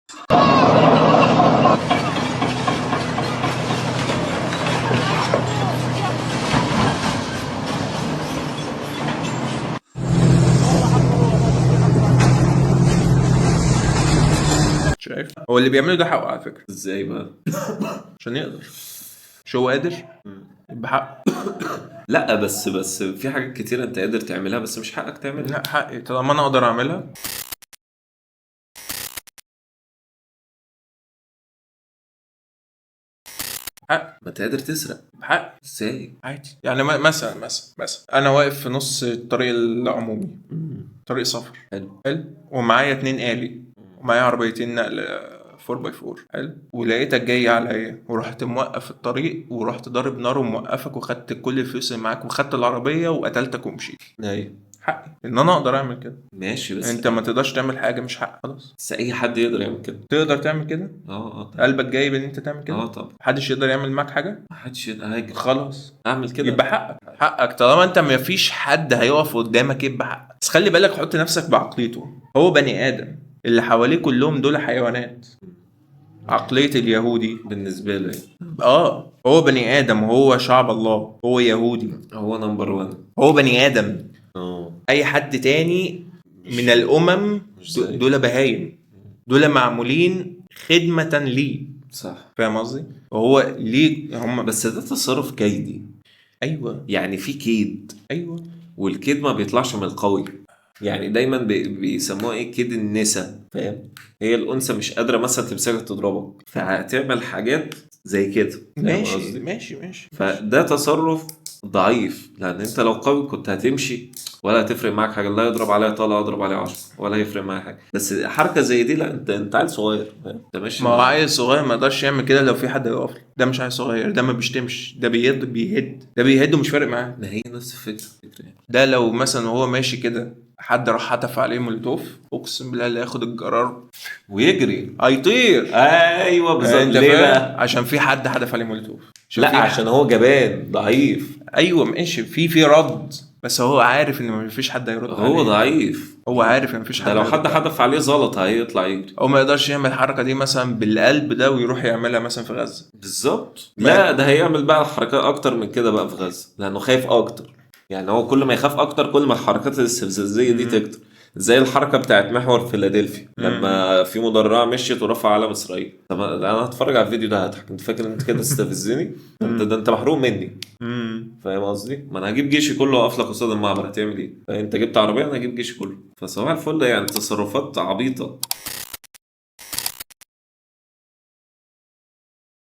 شايف هو اللي بيعمله ده حقه على فكره. ازاي بقى؟ عشان يقدر، مش هو قادر يبقى حقه. لا بس في حاجات كتير انت قادر تعملها بس مش حقك تعملها. لا حقي طالما انا اقدر اعملها. حق ما انت قادر تسرق. حق ازاي؟ عادي يعني مثلا انا واقف في نص الطريق العمومي، طريق سفر حلو. حلو، ومعايا 2 آلي ومعايا عربيتين نقل 4x4 حلو، ولقيتك جاي عليا ورحت موقف الطريق ورحت ضارب نار وموقفك وخدت كل الفلوس اللي معاك وخدت العربية وقتلتك ومشيت. ايوه حقي ان انا اقدر اعمل كده. ماشي بس انت ما تقدرش تعمل حاجة مش حق خلاص. بس اي حد يقدر يعمل كده. تقدر تعمل كده، اه طبعا. قلبك جايب ان انت تعمل كده. طبعا. محدش يقدر يعمل معاك حاجة ما حدش هاجر خلاص. اعمل كده. يبقى حقك طالما انت ما فيش حد هيقف قدامك يبقى حقك. بس خلي بالك، حط نفسك بعقليته، هو بني ادم، اللي حواليه كلهم دول حيوانات. عقلية اليهودي بالنسبه له هو بني ادم وهو شعب الله، هو يهودي، هو نمبر 1. هو بني ادم. اه اي حد تاني من الامم مش زي. دول بهايم، دول معمولين خدمة ليه. صح. فاهم قصدي؟ وهو ليه هم بس ده تصرف كيدي. ايوه يعني في كيد، ايوه والكيد ما بيطلعش من القوي. يعني دايما بيسموها ايه، كيد النسا. فاهم؟ هي الانثى مش قادره مثلا تمسكك تضربك فهتعمل حاجات زي كده. فاهم ماشي قصدي؟ ماشي فده تصرف ضعيف، لان انت لو قوي كنت هتمشي ولا هتفرق معاك حاجه. لا يضرب عليها طلقه اضرب عليها 10 ولا يفرق معاك حاجه. بس حركه زي دي لا، انت عيل صغير. فاهم؟ انت ماشي ما هو مع. عيل صغير ما يقدرش يعمل كده لو في حد يقف له. ده مش عيل صغير، ده ما بيشتمش، ده بيهد ومش فارق معاه. ما هي نفس الفكره يعني. ده لو مثلا وهو ماشي كده حد راح حتف عليه مولوتوف، اقسم بالله اللي هياخد الجرار ويجري. هيطير. ايوه بالظبط. انت ليه فاهم؟ بقى؟ عشان في حد حدف عليه مولوتوف. لا عشان هو جبان ضعيف. ايوه ماشي، في رد، بس هو عارف ان مفيش حد هيرد عليه. هو ضعيف. هو عارف ان مفيش حد ده لو هيرد حد عليه. حدف عليه زلط هيطلع يجري. هو ما يقدرش يعمل الحركه دي مثلا بالقلب ده ويروح يعملها مثلا في غزه. بالظبط. لا ده هيعمل بقى حركات اكتر من كده بقى في غزة، لانه خايف اكتر. يعني هو كل ما يخاف اكتر كل ما الحركات الاستفزازيه دي تكتر. زي الحركه بتاعت محور فيلادلفيا لما في مدرعه مشيت ورفع علم اسرائيل. طب انا هتفرج على الفيديو ده هضحك. انت فاكر انت كده تستفزني؟ انت محروم مني. فاهم قصدي؟ ما انا هجيب جيشي كله واقف لك قصاد المعبر، هتعمل ايه؟ انت جبت عربيه انا هجيب جيشي كله. فصباح الفل يعني تصرفات عبيطه.